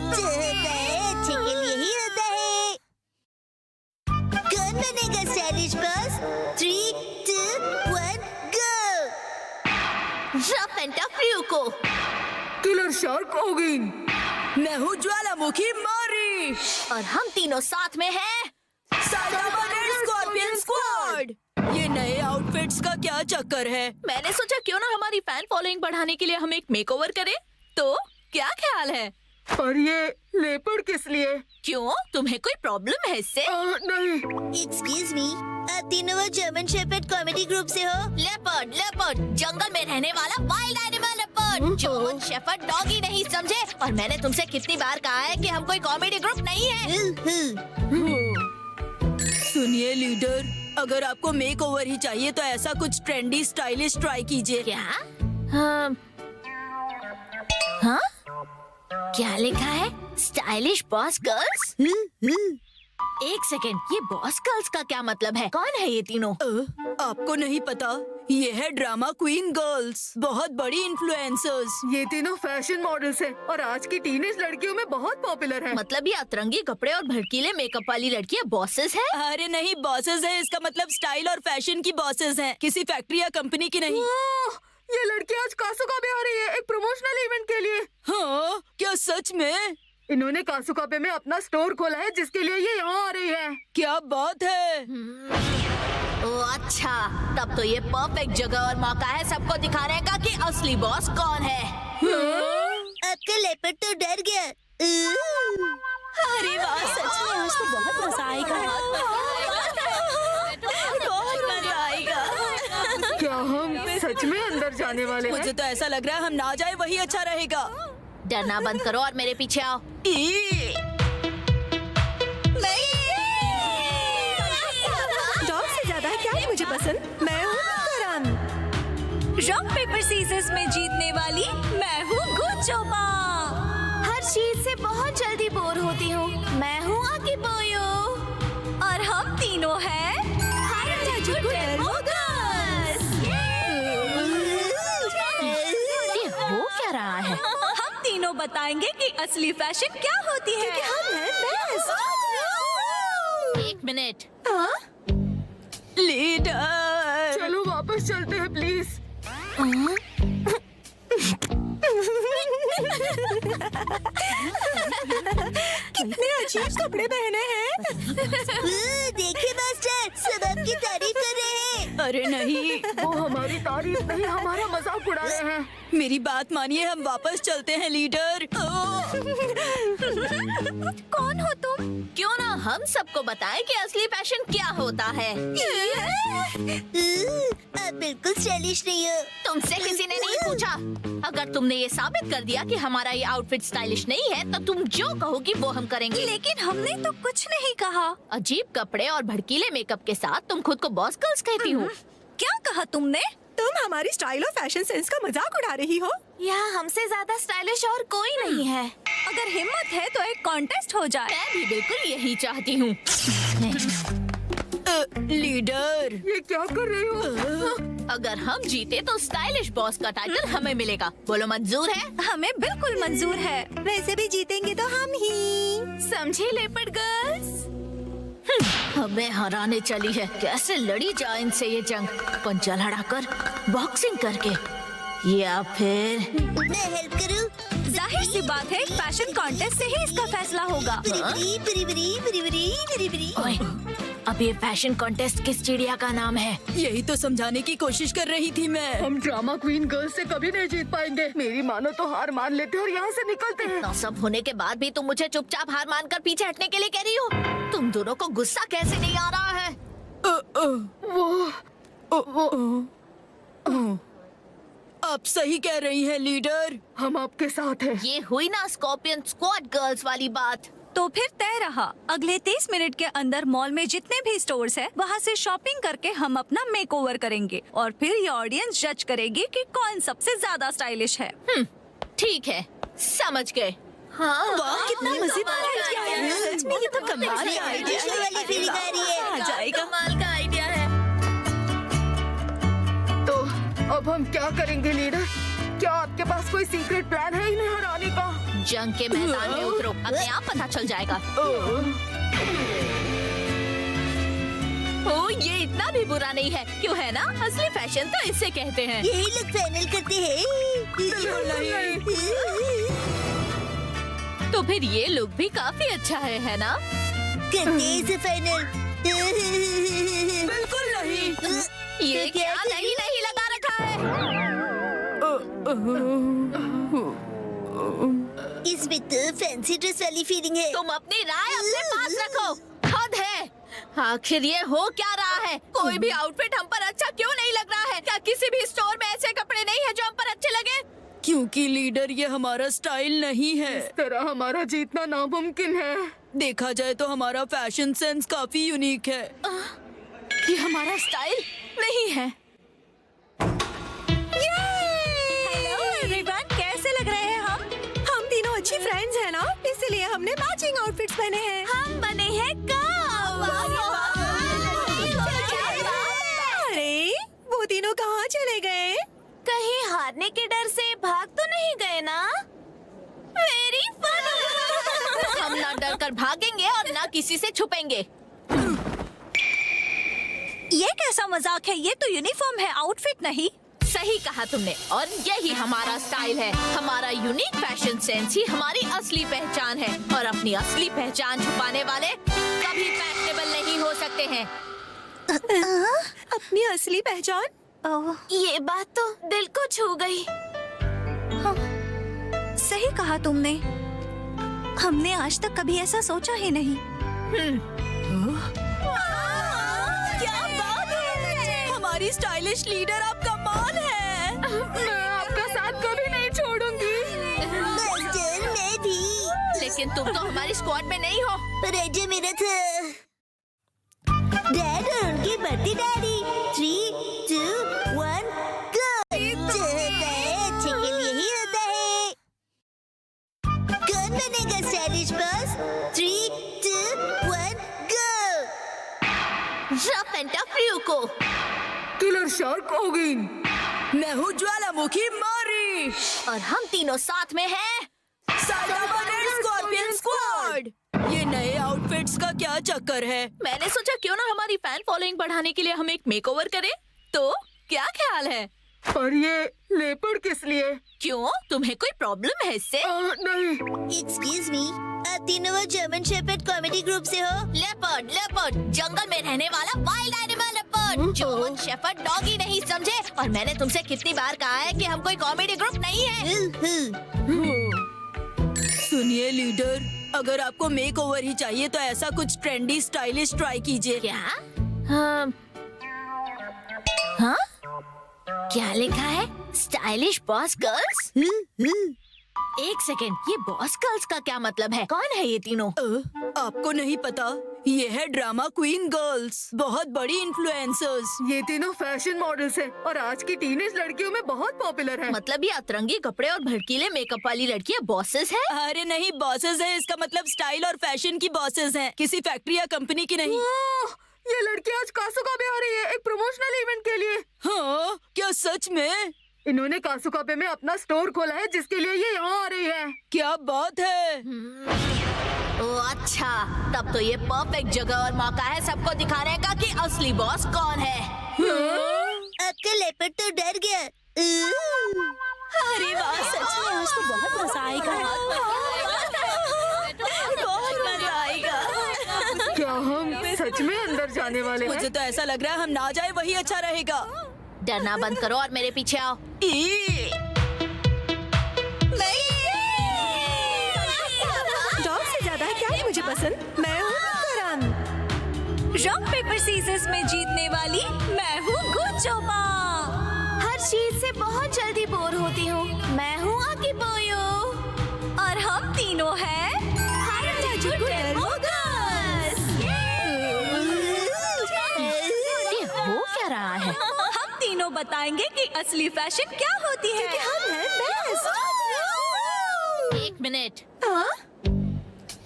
जो होता है अच्छे के लिए ही होता है। कौन बनेगा stylish boss? 3, 2, 1 go. Rough and tough को किलर शार्क ओगिन। मैं हूँ ज्वालामुखी मारी। और हम तीनों साथ में हैं स्कॉर्पियन स्क्वाड। ये नए आउटफिट्स का क्या चक्कर है? मैंने सोचा क्यों ना हमारी फैन फॉलोइंग बढ़ाने के लिए हम एक मेकओवर करें। तो क्या ख्याल है? पर ये लेपर्ड किस लिए? क्यों, तुम्हें कोई प्रॉब्लम है इससे? नहीं। एक्सक्यूज मी, आप तीनों वो जर्मन शेपर्ड कॉमेडी ग्रुप से हो? लेपर्ड, लेपर्ड, जंगल में रहने वाला wild animal leopard. German shepherd doggy नहीं समझे। और मैंने तुमसे कितनी बार कहा है कि हम कोई कॉमेडी ग्रुप नहीं है। सुनिए लीडर, अगर आपको मेक ओवर ही चाहिए तो ऐसा कुछ ट्रेंडी स्टाइलिश ट्राई कीजिए। क्या? हाँ? क्या लिखा है? Stylish boss girls? एक सेकेंड, ये बॉस गर्ल्स का क्या मतलब है? कौन है ये तीनों? आपको नहीं पता? ये है ड्रामा क्वीन गर्ल्स, बहुत बड़ी इन्फ्लुएंसर्स। ये तीनों फैशन मॉडल्स हैं और आज की टीनेज लड़कियों में बहुत पॉपुलर हैं। मतलब ये अतरंगी कपड़े और भड़कीले मेकअप वाली लड़कियां बॉसेस हैं? अरे नहीं, बॉसेस है इसका मतलब स्टाइल और फैशन की बॉसेस हैं, किसी फैक्ट्री या कंपनी की नहीं। ये लड़की आज कासुका में आ रही है एक प्रमोशनल इवेंट के लिए। हाँ, क्या सच में? इन्होंने कासुकाबे में अपना स्टोर खोला है जिसके लिए ये यहाँ आ रही है। क्या बात है। ओ अच्छा, तब तो ये परफेक्ट जगह और मौका है सबको दिखाने का कि असली बॉस कौन है। आपका लेपर्ड तो डर गया। अरे वाह, सच में आज तो बहुत मजा आएगा। बहुत मजा आएगा। क्या हम सच में अंदर जाने वाले हैं? मुझे तो ऐसा लग रहा है हम ना जाए वही अच्छा रहेगा। डरना बंद करो और मेरे पीछे आओ। डॉग से ज्यादा क्या है मुझे पसंद? मैं हूँ करण। रॉक पेपर सीजर्स में जीतने वाली मैं हूँ गुचोबा। हर चीज से बहुत जल्दी बोर होती हूँ। मैं हूँ आकिबोयो। और हम तीनों हैं ये हो क्या रहा है? हम तीनों बताएंगे कि असली फैशन क्या होती है। हम हैं बेस्ट। एक मिनट। लीडर, चलो वापस चलते हैं प्लीज। कितने अजीब कपड़े पहने हैं। देखिए मास्टर, सब आपकी तारीफ कर रहे हैं। अरे नहीं, वो हमारी तारीफ नहीं, हमारा मजाक उड़ा रहे हैं। मेरी बात मानिए, हम वापस चलते हैं लीडर। कौन हो तुम? क्यों ना हम सबको बताएं कि असली फैशन क्या होता है। आप बिल्कुल स्टाइलिश नहीं हो। तुमसे किसी ने नहीं पूछा। अगर तुमने ये साबित कर दिया कि हमारा ये आउटफिट स्टाइलिश नहीं है तो तुम जो कहोगी वो हम करेंगे। लेकिन हमने तो कुछ नहीं कहा। अजीब कपड़े और भड़कीले मेकअप के साथ तुम खुद को बॉस गर्ल्स कहती हो। क्या कहा तुमने? तुम हमारी स्टाइल और फैशन सेंस का मजाक उड़ा रही हो। यहाँ हमसे ज्यादा स्टाइलिश और कोई नहीं है। अगर हिम्मत है तो एक कॉन्टेस्ट हो जाए। मैं भी बिल्कुल यही चाहती हूँ। लीडर, ये क्या कर रहे हो? अगर हम जीते तो स्टाइलिश बॉस का टाइटल हमें मिलेगा। बोलो मंजूर है? हमें बिल्कुल मंजूर है। वैसे भी जीतेंगे तो हम ही। समझी लेपर्ड गर्ल्स? हमें हराने चली है। कैसे लड़ी जाए इनसे ये जंग? पंजा लड़ाकर, बॉक्सिंग करके, या फिर मैं हेल्प करूँ? जाहिर सी बात है, फैशन कॉन्टेस्ट से ही इसका फैसला होगा। ओए, अब ये फैशन कॉन्टेस्ट किस चिड़िया का नाम है? यही तो समझाने की कोशिश कर रही थी मैं। हम ड्रामा क्वीन गर्ल्स से कभी नहीं जीत पाएंगे। मेरी मानो तो हार मान लेते और यहाँ से निकलते हैं। इतना सब होने के बाद भी तुम मुझे चुपचाप हार मानकर पीछे हटने के लिए कह रही हो? तुम दोनों को गुस्सा कैसे नहीं आ रहा है? आप सही कह रही हैं लीडर, हम आपके साथ हैं। ये हुई ना स्कॉर्पियन स्क्वाड गर्ल्स वाली बात। तो फिर तय रहा। अगले 30 मिनट के अंदर मॉल में जितने भी स्टोर्स हैं, वहाँ से शॉपिंग करके हम अपना मेकओवर करेंगे और फिर ये ऑडियंस जज करेगी कि कौन सबसे ज्यादा स्टाइलिश है। ठीक है, समझ गए। हाँ, वाह, कितना मजेदार आइडिया है। सच में ये तो कमाल का आइडिया दूसरे वाली फीलिंग आ रही है। आ जाएगा। कमाल का आइडिया है। तो अब हम क्या करेंगे लीडर? क्या आपके पास कोई सीक्रेट प्लान है इन्हें हराने का? जंग के मैदान में उतरो, अपने आप पता चल जाएगा। ओ, ये इतना भी बुरा नहीं है, क्यों है ना? असली फैशन तो इसे कहते हैं। यही लोग फाइनल करते हैं। तो फिर ये लुक भी काफी अच्छा है ना? करते हैं इसे फाइनल। बिल्कुल नहीं। ये क्या नहीं नहीं लगा रखा है? इसमें तो फैंसी ड्रेस वाली फीलिंग है। तुम अपनी राय अपने पास रखो। हद है। आखिर ये हो क्या रहा है? कोई भी आउटफिट हम पर अच्छा क्यों नहीं लग रहा है? क्या किसी भी स्टोर में ऐसे कपड़े नहीं है जो हम पर अच्छे लगे? क्योंकि लीडर ये हमारा स्टाइल नहीं है। इस तरह हमारा जीतना नामुमकिन है। देखा जाए तो हमारा फैशन सेंस काफी यूनिक है। ये हमारा स्टाइल नहीं है। हेलो एवरीवन, कैसे लग रहे हैं हम? हम तीनों अच्छी फ्रेंड्स हैं ना, इसलिए हमने मैचिंग आउटफिट्स पहने हैं। हम बने हैं अरे वो तीनों कहाँ चले गए? कहीं हारने के डर से भाग तो नहीं गए ना? Very fun. हम ना डर कर भागेंगे और ना किसी से छुपेंगे। ये कैसा मजाक है? ये तो यूनिफॉर्म है, आउटफिट नहीं। सही कहा तुमने, और यही हमारा स्टाइल है। हमारा यूनिक फैशन सेंस ही हमारी असली पहचान है, और अपनी असली पहचान छुपाने वाले कभी फैशनेबल नहीं हो सकते हैं। अपनी असली पहचान? ये बात तो दिल को छू गई। सही कहा तुमने। हमने आज तक कभी ऐसा सोचा ही नहीं। क्या बात है! हमारी स्टाइलिश लीडर आप कमाल है। मैं आपका साथ कभी नहीं छोड़ूंगी। मास्टर, मैं भी। लेकिन तुम तो हमारी स्क्वाड में नहीं हो। पर आइडिया मेरा था। डैड और उनकी बढ़ती डैडी। 3, 2, 1, go। जो होता है अच्छे के लिए ही होता है। कौन बनेगा stylish boss? 3, 2, 1, go। Rough and tough ryuko। Killer shark ओगिन। मैं हूँ ज्वालामुखी मारी। और हम तीनों साथ में हैं। Scorpion squad. ये नए आउटफिट्स का क्या चक्कर है? मैंने सोचा क्यों ना हमारी फैन फॉलोइंग बढ़ाने के लिए हम एक मेकओवर करें। तो क्या ख्याल है? पर ये लेपर्ड किस लिए? क्यों, तुम्हें कोई प्रॉब्लम है इससे? नहीं। एक्सक्यूज मी, आप तीनों वो जर्मन शेपर्ड कॉमेडी ग्रुप से हो? लेपर्ड, लेपर्ड, जंगल में रहने वाला wild animal leopard. German shepherd doggy नहीं समझे। और मैंने तुमसे कितनी बार कहा है कि हम कोई कॉमेडी ग्रुप नहीं है। सुनिए लीडर, अगर आपको मेक ओवर ही चाहिए तो ऐसा कुछ ट्रेंडी स्टाइलिश ट्राई कीजिए। क्या? हाँ? क्या लिखा है? Stylish boss girls? एक सेकेंड, ये बॉस गर्ल्स का क्या मतलब है? कौन है ये तीनों? आपको नहीं पता? ये है ड्रामा क्वीन गर्ल्स, बहुत बड़ी इन्फ्लुएंसर्स। ये तीनों फैशन मॉडल्स हैं और आज की टीनेज लड़कियों में बहुत पॉपुलर हैं। मतलब ये अतरंगी कपड़े और भड़कीले मेकअप वाली लड़कियां बॉसेस हैं? अरे नहीं, बॉसेस है, इसका मतलब स्टाइल और फैशन की बॉसेस हैं, किसी फैक्ट्री या कंपनी की नहीं। ये लड़की आज कासुकाबे आ रही है, एक प्रमोशनल इवेंट के लिए। हाँ, क्या सच में? इन्होंने कासुकाबे में अपना स्टोर खोला है, जिसके लिए ये यहाँ आ रही है। क्या बात है! ओ अच्छा, तब तो ये परफेक्ट जगह और मौका है सबको दिखाने का कि असली बॉस कौन है। आपका लेपर्ड तो डर गया। अरे वाह, सच में आज तो बहुत मजा आएगा। बहुत मजा आएगा। क्या हम सच में अंदर जाने वाले हैं? मुझे तो ऐसा लग रहा है हम ना जाए वही अच्छा रहेगा। डरना बंद करो और मेरे पीछे आओ। डॉग से ज्यादा क्या है मुझे पसंद? मैं हूँ करण। रॉक पेपर सीजर्स में जीतने वाली मैं हूँ गुचोमा। हर चीज से बहुत जल्दी बोर होती हूँ। मैं हूँ आकिबोयो। और हम तीनों हैं ये हो क्या रहा है? हम तीनों बताएंगे कि असली फैशन क्या होती है। क्योंकि हम हैं बेस्ट। एक मिनट।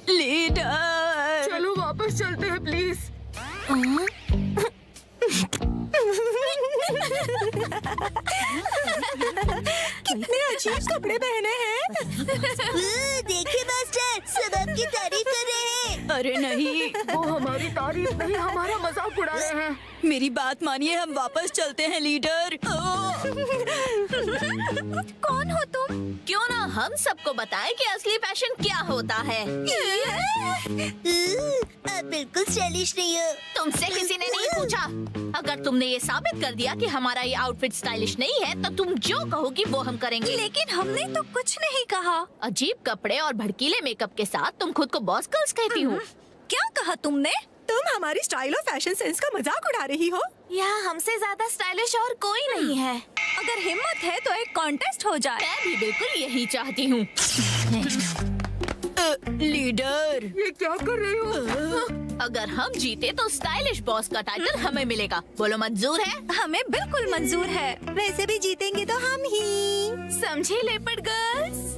लीडर, चलो वापस चलते हैं प्लीज। कितने अजीब कपड़े पहने हैं। देखिए मास्टर, सब आपकी तारीफ कर रहे हैं। अरे नहीं, वो हमारी तारीफ नहीं, हमारा मजाक उड़ा रहे हैं। मेरी बात मानिए, हम वापस चलते हैं लीडर। कौन हो तुम? क्यों ना हम सबको बताएं कि असली फैशन क्या होता है। आप बिल्कुल स्टाइलिश नहीं हो। तुमसे किसी ने नहीं पूछा। अगर तुमने ये साबित कर दिया कि हमारा ये आउटफिट स्टाइलिश नहीं है, तो तुम जो कहोगी वो हम करेंगे। लेकिन हमने तो कुछ नहीं कहा। अजीब कपड़े और भड़कीले मेकअप के साथ तुम खुद को बॉस गर्ल्स कहती हो। क्या कहा तुमने? तुम हमारी स्टाइल और फैशन सेंस का मजाक उड़ा रही हो। यहाँ हमसे ज्यादा स्टाइलिश और कोई नहीं है। अगर हिम्मत है तो एक कॉन्टेस्ट हो जाए। मैं भी बिल्कुल यही चाहती हूँ। लीडर, ये क्या कर रही हो? अगर हम जीते तो स्टाइलिश बॉस का टाइटल हमें मिलेगा। बोलो मंजूर है? हमें बिल्कुल मंजूर है। वैसे भी जीतेंगे तो हम ही। समझे लेपर्ड गर्ल्स?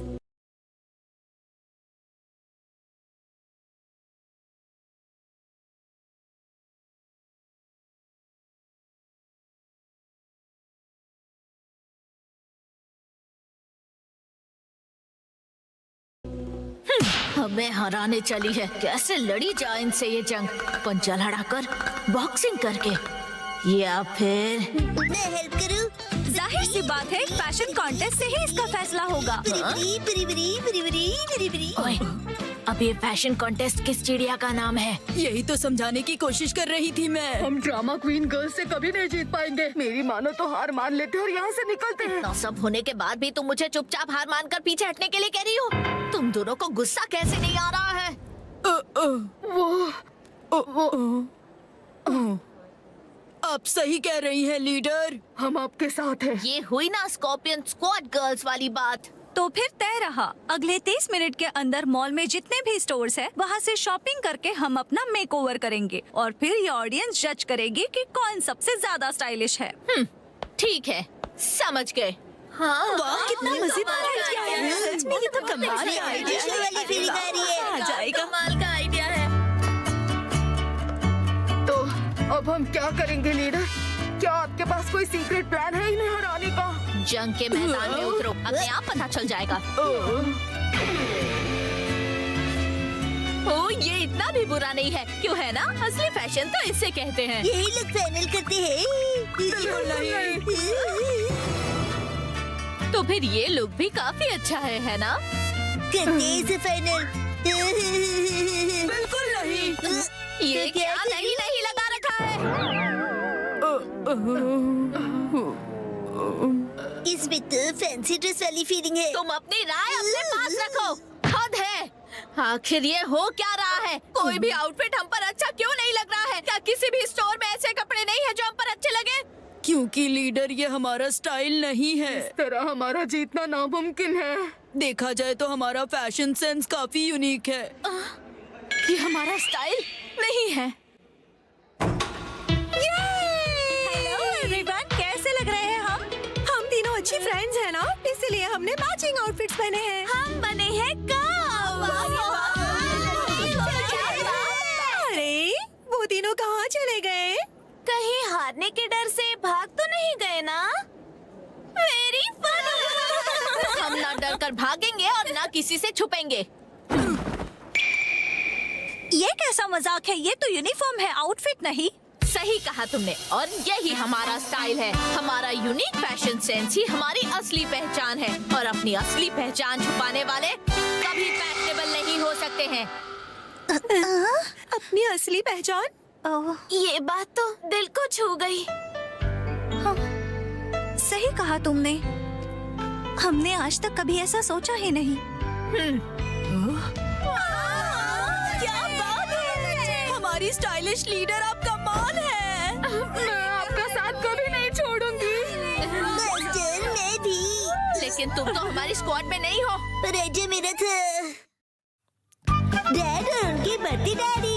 हमें हराने चली है। कैसे लड़ी जाए इनसे ये जंग? पंजा लड़ाकर, बॉक्सिंग करके, या फिर मैं हेल्प करूं? जाहिर सी बात है, फैशन कॉन्टेस्ट से ही इसका फैसला होगा। बिरी बिरी बिरी बिरी बिरी बिरी बिरी। ओए, अब ये फैशन कॉन्टेस्ट किस चिड़िया का नाम है? यही तो समझाने की कोशिश कर रही थी मैं। हम ड्रामा क्वीन गर्ल्स से कभी नहीं जीत पाएंगे। मेरी मानो तो हार मान लेते और यहाँ से निकलते हैं। इतना सब होने के बाद भी तुम मुझे चुपचाप हार मानकर पीछे हटने के लिए कह रही हो? तुम दोनों को गुस्सा कैसे नहीं आ रहा है? आप सही कह रही हैं लीडर। हम आपके साथ हैं। ये हुई ना स्कॉर्पियन स्क्वाड गर्ल्स वाली बात। तो फिर तय रहा, अगले 30 मिनट के अंदर मॉल में जितने भी स्टोर्स हैं, वहाँ से शॉपिंग करके हम अपना मेकओवर करेंगे और फिर ये ऑडियंस जज करेगी कि कौन सबसे ज्यादा स्टाइलिश है। ठीक है, समझ गए। हाँ, वाह, कितना मजेदार आइडिया है। सच में ये तो कमाल है। डिशनरी वाली फीलिंग आ रही है। आ जाएगा। कमाल का आइडिया है। तो अब हम क्या करेंगे लीडर? क्या आपके पास कोई सीक्रेट प्लान है इन्हें हराने का? जंग के मैदान में उतरो, अपने आप पता चल जाएगा। ओ, ये इतना भी बुरा नहीं है, क्यों है ना? असली फैशन तो इसे कहते हैं। यही लोग फाइनल करते हैं। तो फिर ये लुक भी काफी अच्छा है ना? करते हैं इसे फाइनल। बिल्कुल नहीं। ये क्या नहीं लगा रखा है? इसमें तो फैंसी ड्रेस वाली फीलिंग है। तुम अपनी राय अपने पास रखो। हद है। आखिर ये हो क्या रहा है? कोई भी आउटफिट हम पर अच्छा क्यों नहीं लग रहा है? क्या किसी भी स्टोर में ऐसे कपड़े नहीं है जो हम पर अच्छे लगे? क्योंकि लीडर, ये हमारा स्टाइल नहीं है। इस तरह हमारा जीतना नामुमकिन है। देखा जाए तो हमारा फैशन सेंस काफी यूनिक है। ये हमारा स्टाइल नहीं है। हेलो एवरीवन, कैसे लग रहे हैं हम? हम तीनों अच्छी फ्रेंड्स हैं ना, इसलिए हमने मैचिंग आउटफिट्स पहने हैं। हम बने हैं अरे वो तीनों कहाँ चले गए? कहीं हारने के डर से भाग तो नहीं गए ना? Very funny. हम ना डर कर भागेंगे और ना किसी से छुपेंगे। ये कैसा मजाक है? ये तो यूनिफॉर्म है, आउटफिट नहीं। सही कहा तुमने, और यही हमारा स्टाइल है। हमारा यूनिक फैशन सेंस ही हमारी असली पहचान है, और अपनी असली पहचान छुपाने वाले कभी फैशनेबल नहीं हो सकते हैं। अपनी असली पहचान? ये बात तो दिल को छू गई। सही कहा तुमने। हमने आज तक कभी ऐसा सोचा ही नहीं। क्या बात है! हमारी स्टाइलिश लीडर आप कमाल है। मैं आपका साथ कभी नहीं छोड़ूंगी। मास्टर, मैं भी। लेकिन तुम तो हमारी स्क्वाड में नहीं हो। राजा मेरा था। डैड और उनकी बढ़ती डैडी।